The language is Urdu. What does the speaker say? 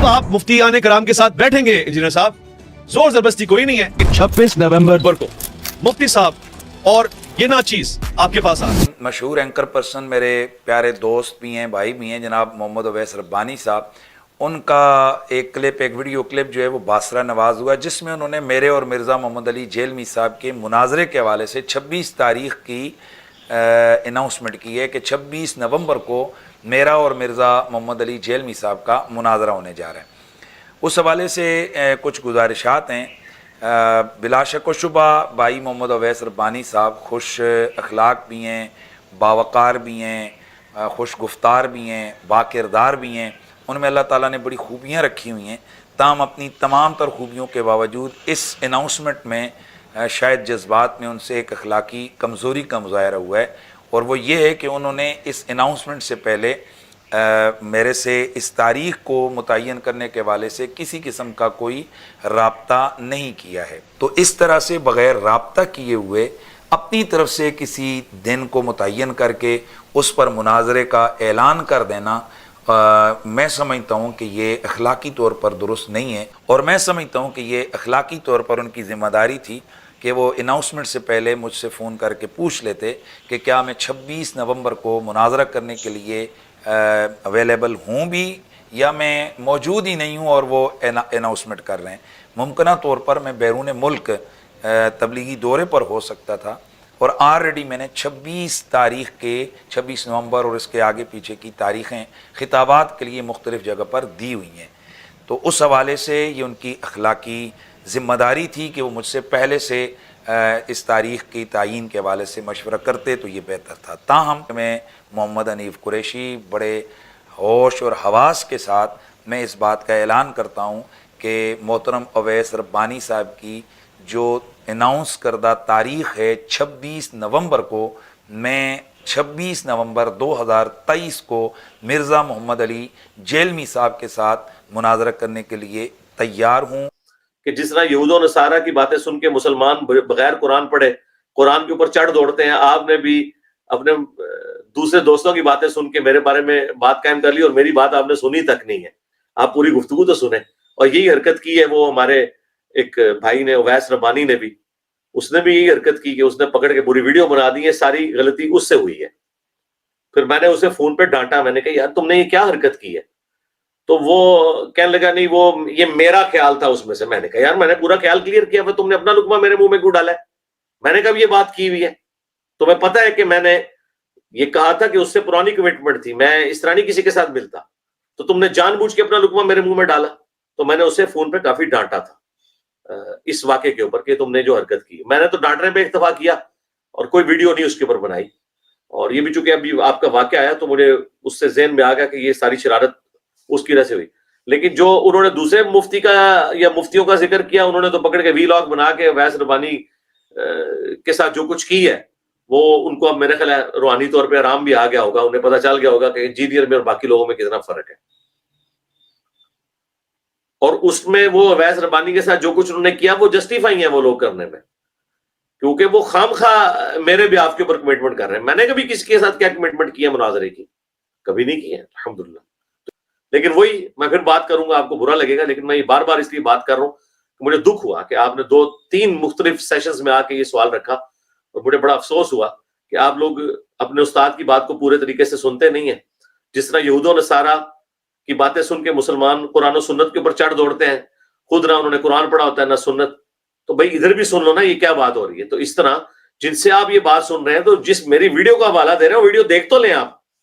اب آپ مفتیان کرام کے ساتھ بیٹھیں گے انجینئر صاحب, زور زبردستی کوئی نہیں ہے. 26 نومبر کو مفتی صاحب اور یہ ناچیز آپ کے پاس مشہور اینکر پرسن میرے پیارے دوست بھی ہیں, بھائی بھی ہیں, جناب محمد اویس ربانی صاحب. ان کا ایک کلپ, ایک ویڈیو کلپ جو ہے وہ باسرہ نواز ہوا, جس میں انہوں نے میرے اور مرزا محمد علی جیلمی صاحب کے مناظرے کے حوالے سے 26 تاریخ کی اناؤنسمنٹ کی ہے کہ 26 نومبر کو میرا اور مرزا محمد علی جیلمی صاحب کا مناظرہ ہونے جا رہا ہے. اس حوالے سے کچھ گزارشات ہیں. بلا شک و شبہ بھائی محمد اویس ربانی صاحب خوش اخلاق بھی ہیں, باوقار بھی ہیں, خوش گفتار بھی ہیں, با کردار بھی ہیں. ان میں اللہ تعالیٰ نے بڑی خوبیاں رکھی ہوئی ہیں. تاہم اپنی تمام تر خوبیوں کے باوجود اس اناؤنسمنٹ میں شاید جذبات میں ان سے ایک اخلاقی کمزوری کا مظاہرہ ہوا ہے, اور وہ یہ ہے کہ انہوں نے اس اناؤنسمنٹ سے پہلے میرے سے اس تاریخ کو متعین کرنے کے حوالے سے کسی قسم کا کوئی رابطہ نہیں کیا ہے. تو اس طرح سے بغیر رابطہ کیے ہوئے اپنی طرف سے کسی دن کو متعین کر کے اس پر مناظرے کا اعلان کر دینا, میں سمجھتا ہوں کہ یہ اخلاقی طور پر درست نہیں ہے. اور میں سمجھتا ہوں کہ یہ اخلاقی طور پر ان کی ذمہ داری تھی کہ وہ اناؤنسمنٹ سے پہلے مجھ سے فون کر کے پوچھ لیتے کہ کیا میں 26 نومبر کو مناظرہ کرنے کے لیے اویلیبل ہوں بھی یا میں موجود ہی نہیں ہوں اور وہ اناؤنسمنٹ کر رہے ہیں. ممکنہ طور پر میں بیرون ملک تبلیغی دورے پر ہو سکتا تھا, اور آلریڈی میں نے 26 تاریخ کے 26 نومبر اور اس کے آگے پیچھے کی تاریخیں خطابات کے لیے مختلف جگہ پر دی ہوئی ہیں. تو اس حوالے سے یہ ان کی اخلاقی ذمہ داری تھی کہ وہ مجھ سے پہلے سے اس تاریخ کی تعیین کے حوالے سے مشورہ کرتے تو یہ بہتر تھا. تاہم میں محمد حنیف قریشی بڑے ہوش اور حواس کے ساتھ میں اس بات کا اعلان کرتا ہوں کہ محترم اویس ربانی صاحب کی جو اناؤنس کردہ تاریخ ہے 26 نومبر کو, میں 26 نومبر 2023 کو مرزا محمد علی جیلمی صاحب کے ساتھ مناظرہ کرنے کے لیے تیار ہوں. کہ جس طرح یہود و نصارہ کی باتیں سن کے مسلمان بغیر قرآن پڑھے قرآن کے اوپر چڑھ دوڑتے ہیں, آپ نے بھی اپنے دوسرے دوستوں کی باتیں سن کے میرے بارے میں بات قائم کر لی, اور میری بات آپ نے سنی تک نہیں ہے. آپ پوری گفتگو تو سنیں. اور یہی حرکت کی ہے وہ ہمارے ایک بھائی نے, اویس ربانی نے بھی, اس نے بھی یہی حرکت کی کہ اس نے پکڑ کے پوری ویڈیو بنا دی ہے. ساری غلطی اس سے ہوئی ہے. پھر میں نے اسے فون پہ ڈانٹا, میں نے کہا یار تم نے یہ کیا حرکت کی ہے؟ تو وہ کہنے لگا نہیں وہ یہ میرا خیال تھا اس میں سے. میں نے کہا یار میں نے پورا خیال کلیئر کیا, تم نے اپنا لقمہ میرے منہ میں کیوں ڈالا ہے؟ میں نے کہا یہ بات کی ہوئی ہے, تمہیں پتہ ہے کہ میں نے یہ کہا تھا کہ اس سے پرانی کمٹمنٹ تھی, میں اس طرح نہیں کسی کے ساتھ ملتا, تو تم نے جان بوجھ کے اپنا لقمہ میرے منہ میں ڈالا. تو میں نے اسے فون پہ کافی ڈانٹا تھا اس واقعے کے اوپر کہ تم نے جو حرکت کی. میں نے تو ڈانٹنے پہ اکتفا کیا اور کوئی ویڈیو نہیں اس کے اوپر بنائی. اور یہ بھی چونکہ ابھی آپ کا واقعہ آیا تو مجھے اس سے ذہن میں آ گیا کہ یہ ساری شرارت اس کی وجہ سے ہوئی. لیکن جو انہوں نے دوسرے مفتی کا یا مفتیوں کا ذکر کیا, انہوں نے تو پکڑ کے ویلاگ بنا کے اویس ربانی کے ساتھ جو کچھ کی ہے وہ ان کو اب میرے خیال ہے روحانی طور پہ آرام بھی آ گیا ہوگا, انہیں پتہ چل گیا ہوگا کہ انجینئر میں اور باقی لوگوں میں کتنا فرق ہے. اور اس میں وہ اویس ربانی کے ساتھ جو کچھ انہوں نے کیا وہ جسٹیفائی ہیں وہ لوگ کرنے میں, کیونکہ وہ خام خواہ میرے بھی آپ کے اوپر کمٹمنٹ کر رہے ہیں. میں نے کبھی کسی کے ساتھ کیا کمٹمنٹ کی ہے مناظرے کی؟ کبھی نہیں کی ہے الحمدللہ. لیکن وہی میں پھر بات کروں گا, آپ کو برا لگے گا, لیکن میں یہ بار بار اس لیے بات کر رہا ہوں کہ مجھے دکھ ہوا کہ آپ نے 2-3 مختلف سیشنز میں آ کے یہ سوال رکھا, اور مجھے بڑا افسوس ہوا کہ آپ لوگ اپنے استاد کی بات کو پورے طریقے سے سنتے نہیں ہیں. جس طرح یہود و نصارہ کی باتیں سن کے مسلمان قرآن و سنت کے اوپر چڑھ دوڑتے ہیں, خود نہ انہوں نے قرآن پڑھا ہوتا ہے نہ سنت, تو بھائی ادھر بھی سن لو نا یہ کیا بات ہو رہی ہے. تو اس طرح جن سے آپ یہ بات سن رہے ہیں تو جس میری ویڈیو کا حوالہ دے رہے ہیں ویڈیو دیکھ تو لیں آپ.